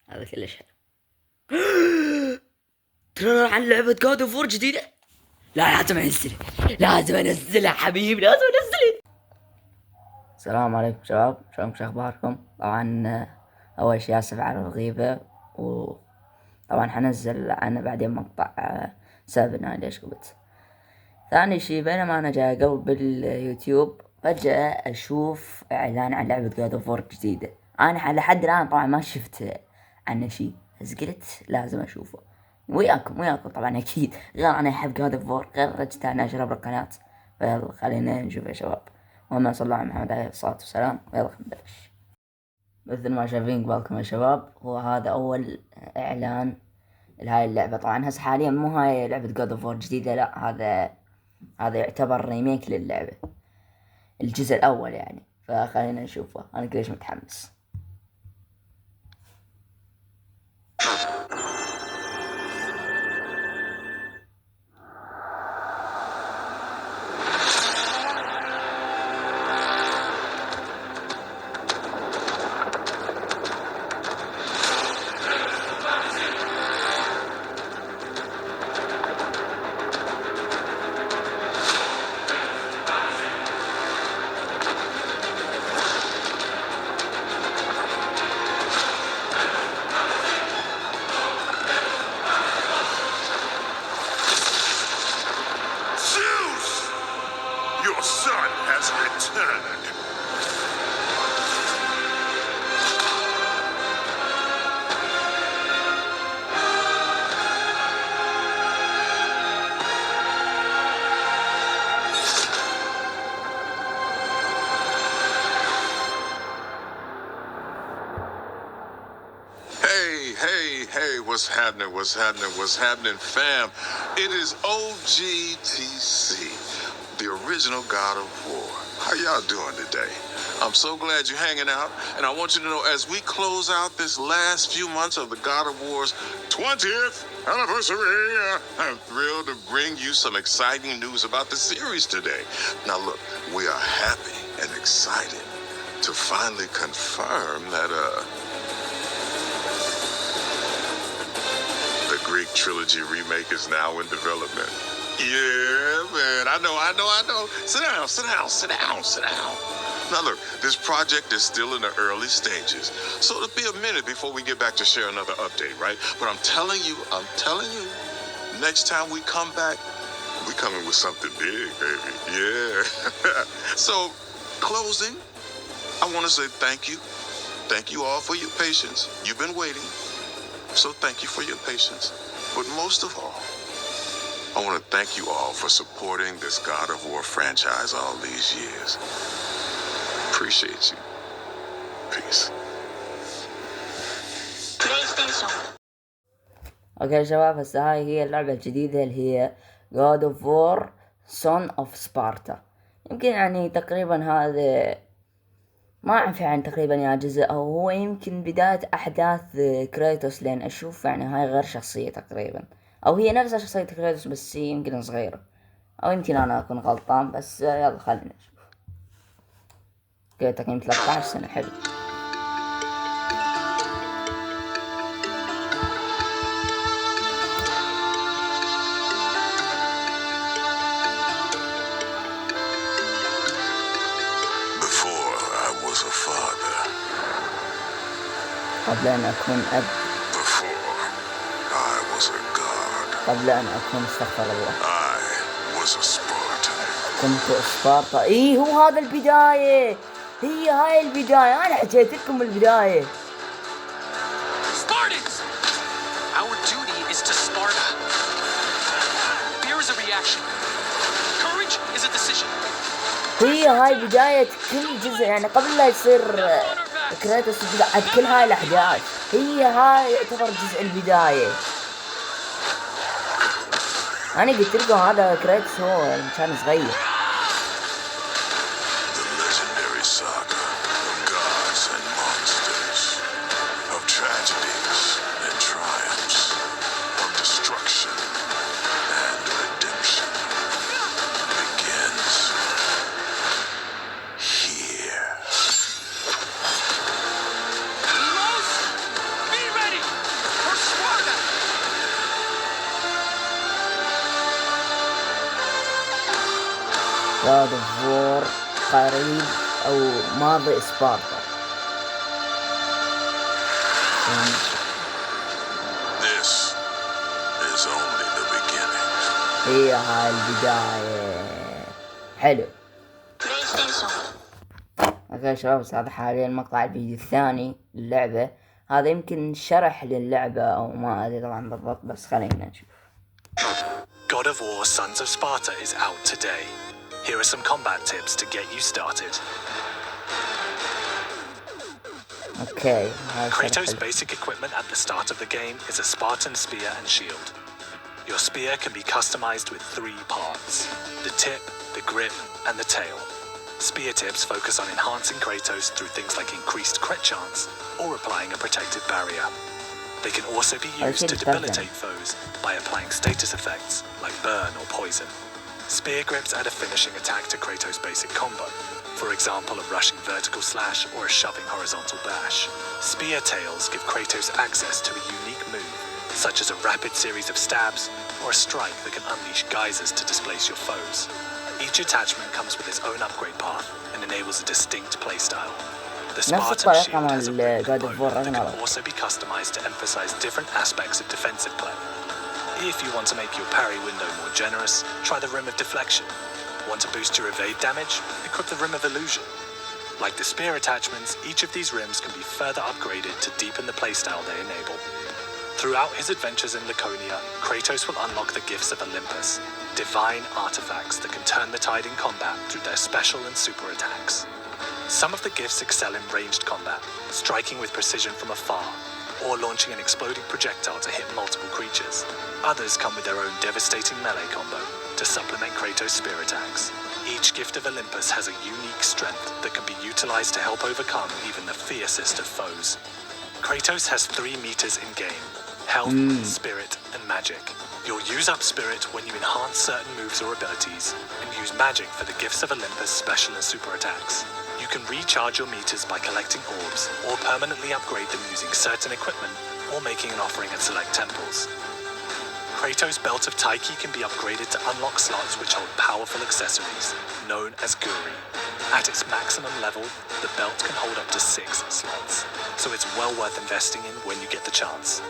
هذا كلش حلو. ترى عن لعبة جاد اوف وور جديدة. لا لازم انزلها، لازم انزلها حبيبي، لازم انزلها. السلام عليكم شباب، شلونكم، شو اخباركم؟ طبعا اول شي اسف على الغيبة، وطبعا حنزل انا بعدين مقطع سبب انا ليش قلت. ثاني شي بينما انا جاي اقلب باليوتيوب فجأة اشوف اعلان عن لعبة جاد اوف وور جديدة. انا لحد الان طبعا ما شفت عنه شي، بس قلت لازم اشوفه وياكم طبعا اكيد، غير انا احب جاد اوف وور، غير رجت انا اشرب القناة. فيلا خلينا نشوف يا شباب. اللهم صل على محمد عليه الصلاة والسلام، ويلا خلينا نبلش. مثل ما شايفين قبالكم يا شباب، هو هذا اول اعلان لهاي اللعبة. طبعا هسه حاليا مو هاي لعبة جاد اوف وور جديدة، لا هذا يعتبر ريميك للعبة، الجزء الاول يعني. فخلينا نشوفه، انا كلش متحمس. Your son has returned. Hey, what's happening, fam? It is OGTC, the original God of War. How y'all doing today? I'm so glad you're hanging out, and I want you to know, as we close out this last few months of the God of War's 20th anniversary, I'm thrilled to bring you some exciting news about the series today. Now look, we are happy and excited to finally confirm that, the Greek trilogy remake is now in development. Yeah, man, I know. Sit down. Now look, this project is still in the early stages, so it'll be a minute before we get back to share another update, right? But I'm telling you, next time we come back, we coming with something big, baby. Yeah. So, closing, I want to say thank you. Thank you all for your patience. You've been waiting. So thank you for your patience. But most of all, I want to thank you all for supporting this God of War franchise all these years. Appreciate you. Peace. اوكي يا شباب، هسه هاي هي اللعبة الجديدة اللي هي God of War Son of Sparta. يمكن يعني تقريبا هذا ما اعرف يعني تقريبا يا جزء، او هو يمكن بداية احداث كريتوس، لان اشوف يعني هاي غير شخصية تقريبا، او هي نفسها شخصية كريتوس بس هي يمكن صغيرة، او يمكن انا اكون غلطان. بس يلا خلينا نشوف. اوكي تقييم 13 سنة، حلو. Before I was a father. قبل ان اكون اب. Before I was a god. قبل ان اكون، استغفر الله، I was a Spartan. كنت سبارتا. ايه هو هذا البداية، هي هاي البداية، انا حكيت لكم البداية. Spartans! Our duty is to Sparta. Fear is a reaction. Courage is a decision. هي هاي بداية كل جزء، يعني قبل لا يصير كريتوس بعد كل هاي الأحداث، هي هاي يعتبر جزء البداية. أنا قلت لكم هذا كريتوس هو لما كان صغير. The legendary saga of gods and monsters, of tragedies and triumphs, of destruction and redemption begins here. Heroes, be ready! God of War قريب أو ماضي سبارتا. This is only the beginning. هي هاي البداية. حلو. اوكي يا شباب، بس هذا حاليا مقطع الفيديو الثاني للعبة. هذا يمكن شرح للعبة او ما ادري طبعا بالضبط، بس خلينا نشوف. God of War Sons of Sparta is out today. Here are some combat tips to get you started. اوكي. Kratos' basic equipment at the start of the game is a Spartan spear and shield. Your spear can be customized with 3 parts: the tip, the grip, and the tail. Spear tips focus on enhancing Kratos through things like increased crit chance or applying a protective barrier. They can also be used to debilitate foes by applying status effects like burn or poison. Spear grips add a finishing attack to Kratos' basic combo, for example a rushing vertical slash or a shoving horizontal bash. Spear tails give Kratos access to a unique move, such as a rapid series of stabs or a strike that can unleash geysers to displace your foes. Each attachment comes with its own upgrade path and enables a distinct playstyle. The Spartan shield has a brick bow that can also be customized to emphasize different aspects of defensive play. If you want to make your parry window more generous, try the Rim of Deflection. Want to boost your evade damage? Equip the Rim of Illusion. Like the spear attachments, each of these rims can be further upgraded to deepen the playstyle they enable. Throughout his adventures in Laconia, Kratos will unlock the gifts of Olympus, divine artifacts that can turn the tide in combat through their special and super attacks. Some of the gifts excel in ranged combat, striking with precision from afar, or launching an exploding projectile to hit multiple creatures. Others come with their own devastating melee combo to supplement Kratos' spear attacks. Each gift of Olympus has a unique strength that can be utilized to help overcome even the fiercest of foes. Kratos has 3 meters in game: health, spirit, and magic. You'll use up spirit when you enhance certain moves or abilities, and use magic for the gifts of Olympus special and super attacks. You can recharge your meters by collecting orbs, or permanently upgrade them using certain equipment, or making an offering at select temples. Kratos' Belt of Taiki can be upgraded to unlock slots which hold powerful accessories, known as Guri. At its maximum level, the belt can hold up to 6 slots, so it's well worth investing in when you get the chance.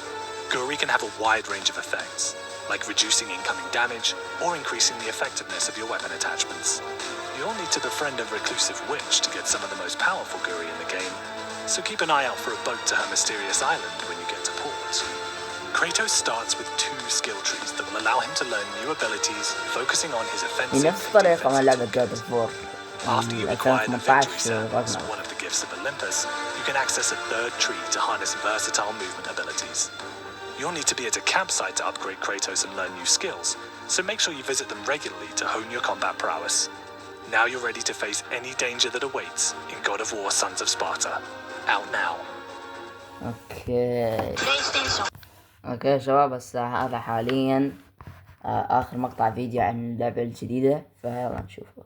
Guri can have a wide range of effects, like reducing incoming damage or increasing the effectiveness of your weapon attachments. You'll need to befriend a reclusive witch to get some of the most powerful Guri in the game, so keep an eye out for a boat to her mysterious island when you get to port. Kratos starts with 2 skill trees that will allow him to learn new abilities, focusing on his offensive and defensive tools. After you acquire the victory sands, one of the gifts of Olympus, you can access a 3rd tree to harness versatile movement abilities. You'll need to be at a campsite to upgrade Kratos and learn new skills, so make sure you visit them regularly to hone your combat prowess. Now you're ready to face any danger that awaits in God of War Sons of Sparta. Out now. اوكي يا شباب، بس هذا حاليا اخر مقطع فيديو عن اللعبة الجديدة، فيلا نشوفه.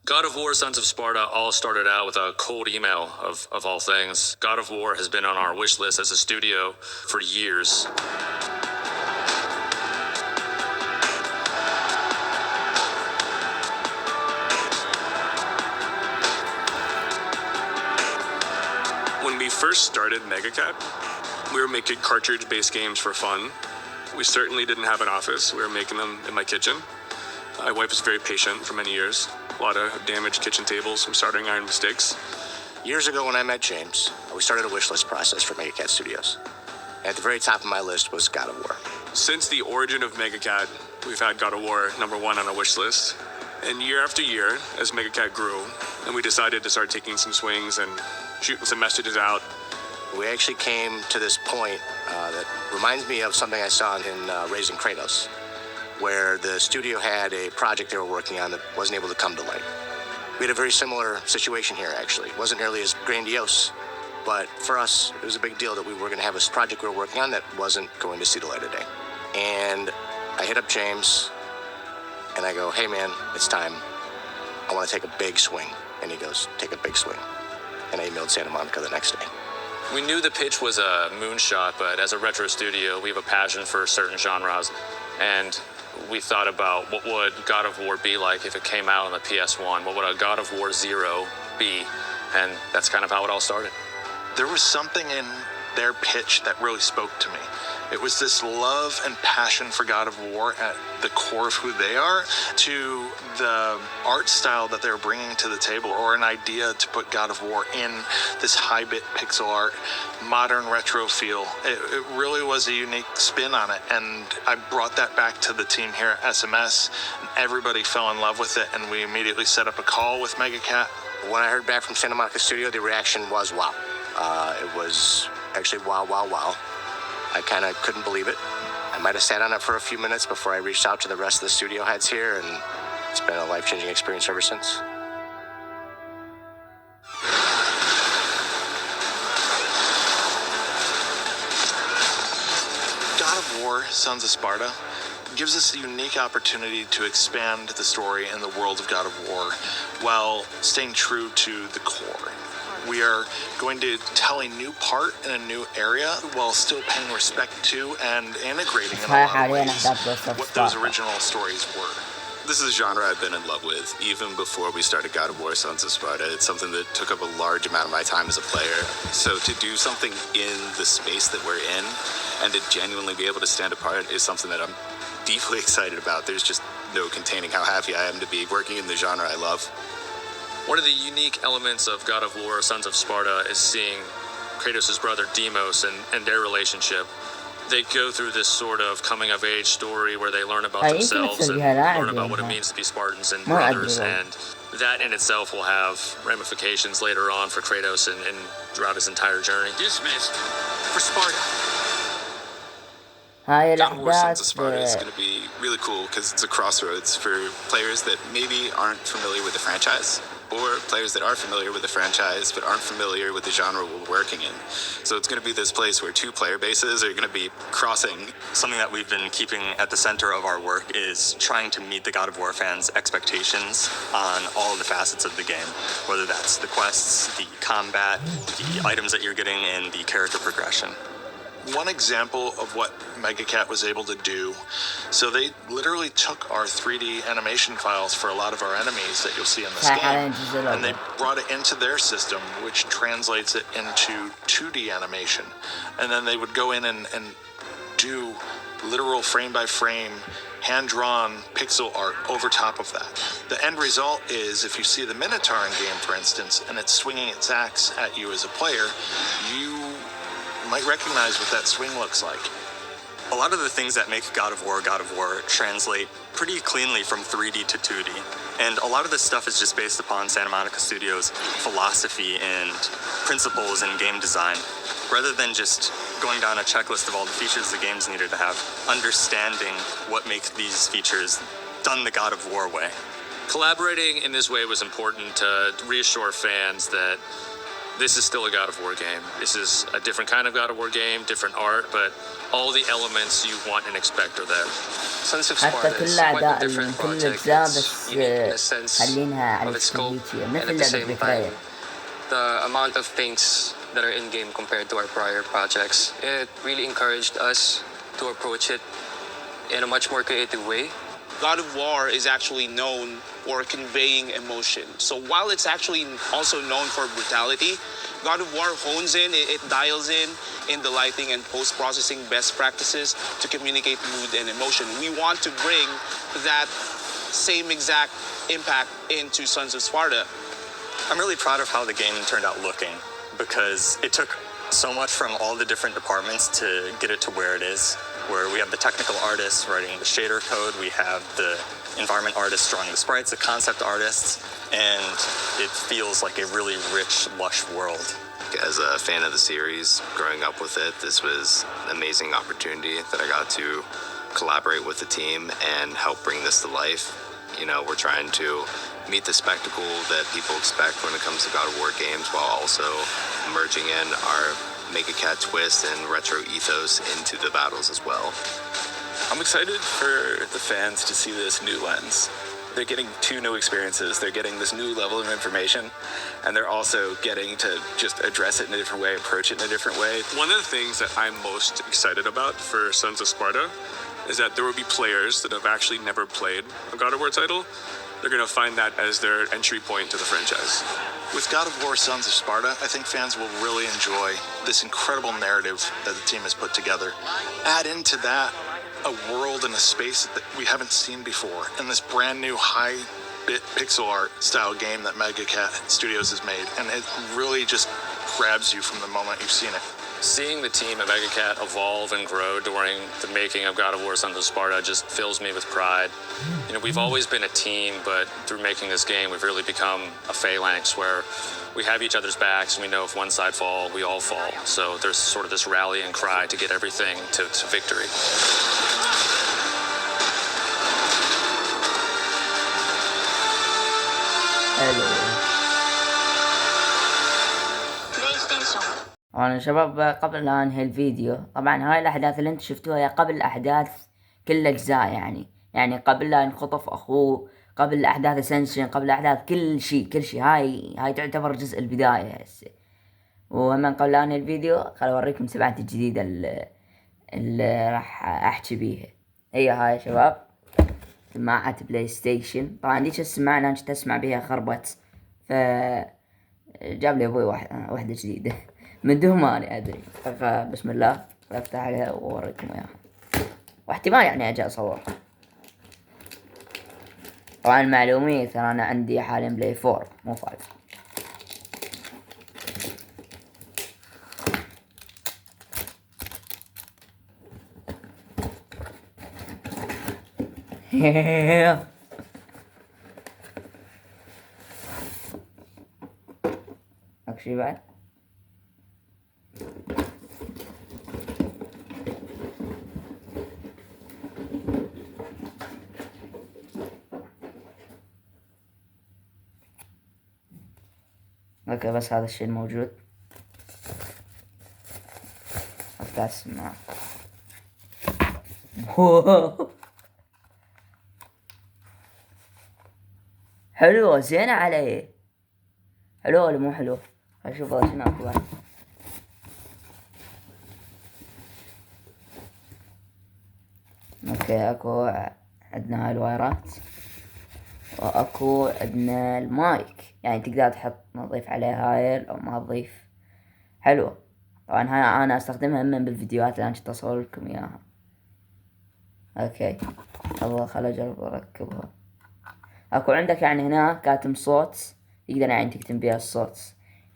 God of War Sons of Sparta all started out with a cold email of all things. God of War has been on our wish list as a studio for years. When we first started Megacat, we were making cartridge-based games for fun. We certainly didn't have an office. We were making them in my kitchen. My wife was very patient for many years. A lot of damaged kitchen tables from soldering iron mistakes. Years ago when I met James, we started a wish list process for Megacat Studios. At the very top of my list was God of War. Since the origin of Megacat, we've had God of War #1 on a wish list. And year after year, as Megacat grew, and we decided to start taking some swings and shooting some messages out, we actually came to this point that reminds me of something I saw in Raising Kratos, where the studio had a project they were working on that wasn't able to come to light. We had a very similar situation here, actually. It wasn't nearly as grandiose, but for us, it was a big deal that we were going to have this project we were working on that wasn't going to see the light of day. And I hit up James, and I go, hey man, it's time. I want to take a big swing. And he goes, take a big swing. And I emailed Santa Monica the next day. we knew the pitch was a moonshot, but as a retro studio, we have a passion for certain genres. and we thought about what would God of War be like if it came out on the PS1. What would a God of War 0 be? And that's kind of how it all started. There was something in their pitch that really spoke to me. It was this love and passion for God of War at the core of who they are, to the art style that they're bringing to the table, or an idea to put God of War in this high-bit pixel art, modern retro feel. It really was a unique spin on it, and I brought that back to the team here at SMS, and everybody fell in love with it, and we immediately set up a call with MegaCat. When I heard back from Santa Monica Studio, the reaction was wow. It was actually wow, wow, wow. I kind of couldn't believe it. I might have sat on it for a few minutes before I reached out to the rest of the studio heads here, and it's been a life-changing experience ever since. God of War, Sons of Sparta, gives us a unique opportunity to expand the story in the world of God of War while staying true to the core. We are going to tell a new part in a new area while still paying respect to and integrating in a lot of ways what those original stories were. This is a genre I've been in love with even before we started God of War Sons of Sparta. It's something that took up a large amount of my time as a player. So to do something in the space that we're in and to genuinely be able to stand apart is something that I'm deeply excited about. There's just no containing how happy I am to be working in the genre I love. One of the unique elements of God of War Sons of Sparta is seeing Kratos' brother Deimos and their relationship. They go through this sort of coming-of-age story where they learn about themselves and learn about what it means to be Spartans and brothers, and that in itself will have ramifications later on for Kratos and throughout his entire journey. Dismissed for Sparta. هاي God of War Sons of Sparta is الأحداث going to be really cool because it's a crossroads for players that maybe aren't familiar with the franchise, or players that are familiar with the franchise but aren't familiar with the genre we're working in. So it's going to be this place where two player bases are going to be crossing. Something that we've been keeping at the center of our work is trying to meet the God of War fans' expectations on all the facets of the game, whether that's the quests, the combat, the items that you're getting, and the character progression. One example of what MegaCat was able to do, so they literally took our 3D animation files for a lot of our enemies that you'll see in this game, and they brought it into their system, which translates it into 2D animation. And then they would go in and do literal frame-by-frame, hand-drawn pixel art over top of that. The end result is, if you see the Minotaur in game, for instance, and it's swinging its axe at you as a player, you might recognize what that swing looks like. A lot of the things that make God of War translate pretty cleanly from 3D to 2D. And a lot of this stuff is just based upon Santa Monica Studios' philosophy and principles in game design. Rather than just going down a checklist of all the features the games needed to have, understanding what makes these features done the God of War way. Collaborating in this way was important to reassure fans that this is still a God of War game. This is a different kind of God of War game, different art, but all the elements you want and expect are there. Sons of حتى Sparta كل is quite a أعداء different كل project. أجزاء It's بس unique in the sense خلينها على of its scope, الكمبيوتر and at مثل the لعبة same ذكريات. time, the amount of things that are in game compared to our prior projects, it really encouraged us to approach it in a much more creative way. God of War is actually known for conveying emotion. So while it's actually also known for brutality, God of War hones in, it dials in the lighting and post-processing best practices to communicate mood and emotion. We want to bring that same exact impact into Sons of Sparta. I'm really proud of how the game turned out looking, because it took so much from all the different departments to get it to where it is, where we have the technical artists writing the shader code, we have the environment artists drawing the sprites, the concept artists, and it feels like a really rich, lush world. As a fan of the series, growing up with it, this was an amazing opportunity that I got to collaborate with the team and help bring this to life. You know, we're trying to meet the spectacle that people expect when it comes to God of War games, while also merging in our MegaCat twist and retro ethos into the battles as well. I'm excited for the fans to see this new lens. They're getting two new experiences. They're getting this new level of information, and they're also getting to just address it in a different way, approach it in a different way. One of the things that I'm most excited about for Sons of Sparta is that there will be players that have actually never played a God of War title. They're going to find that as their entry point to the franchise. With God of War Sons of Sparta, I think fans will really enjoy this incredible narrative that the team has put together. Add into that a world and a space that we haven't seen before, and this brand new high-bit pixel art style game that MegaCat Studios has made, and it really just grabs you from the moment you've seen it. Seeing the team at MegaCat evolve and grow during the making of God of War Sons of Sparta just fills me with pride. You know, we've always been a team, but through making this game, we've really become a phalanx where we have each other's backs, and we know if one side falls, we all fall. So there's sort of this rallying cry to get everything to victory. طبعا شباب قبل لا انهي الفيديو، طبعا هاي الاحداث اللي انتم شفتوها هي قبل احداث كل الاجزاء، يعني قبل لا ينخطف اخوه، قبل احداث اسنشن، قبل احداث كل شيء. هاي تعتبر جزء البداية هسه. وهم قبل لا انهي الفيديو خل اوريكم سماعتي الجديدة اللي راح احكي بيها. هي هاي يا شباب سماعة بلاي ستيشن. طبعا ديش السماعة انا كنت اسمع بيها خربت، ف جاب لي ابوي واحدة جديدة من دون ما أنا أدري. فبسم الله أفتح عليها وأوريكم إياها، واحتمال يعني أجي أصورها. طبعا المعلومية ترى أنا عندي حاليا بلاي 4 مو 5. أكشي بعد اوكي، بس هذا الشيء الموجود. افتح السماعة. حلوة زينة علي. حلوة ولا مو حلوة؟ اشوف شنو اكو بعد. اوكي اكو عندنا هاي الوايرات، واكو عندنا المايك، يعني تقدر تحط نضيف عليه هايل او ما تضيف. حلوة. طبعا هاي انا استخدمها من بالفيديوهات اللي انا كنت اصور لكم اياها. اوكي الله خل اجرب اركبها. اكو عندك يعني هنا كاتم صوت، تقدر يعني تكتم بيها الصوت،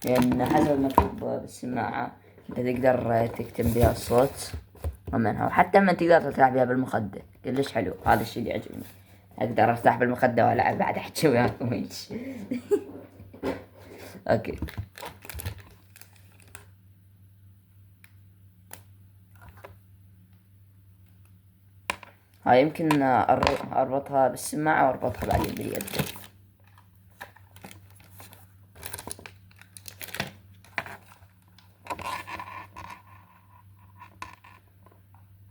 لان حسب المكتوب بالسماعة انت تقدر تكتم بيها الصوت ومنها، وحتى من تقدر ترتاح بيها بالمخدة. كلش حلو، هذا الشيء اللي يعجبني. اقدر ارتاح بالمخدة والعب بعد احكي وياكم هيك. اوكي هاي يمكن اربطها بالسماعة واربطها بعدين باليد.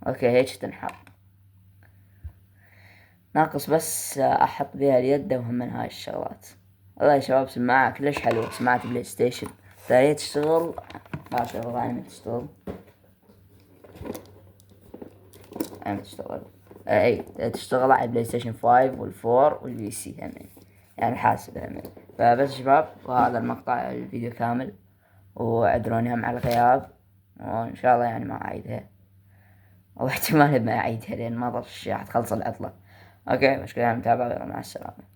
اوكي هيك تنحط. ناقص بس احط بيها اليد وهم من هاي الشغلات. والله يا شباب سماعة كلش حلوة، سماعة بلاي ستيشن. هي تشتغل ما شغل يعني تشتغل. يعني تشتغل اي تشتغل على بلاي ستيشن 5 والفور والبي سي همين، يعني حاسب همين. فبس شباب، وهذا المقطع الفيديو كامل، وعذروني هم على الغياب، وان شاء الله يعني ما اعيدها، او احتمال ما اعيدها لان ما ضل راح تخلص العطلة. اوكي مشكلة المتابعة، مع السلامة.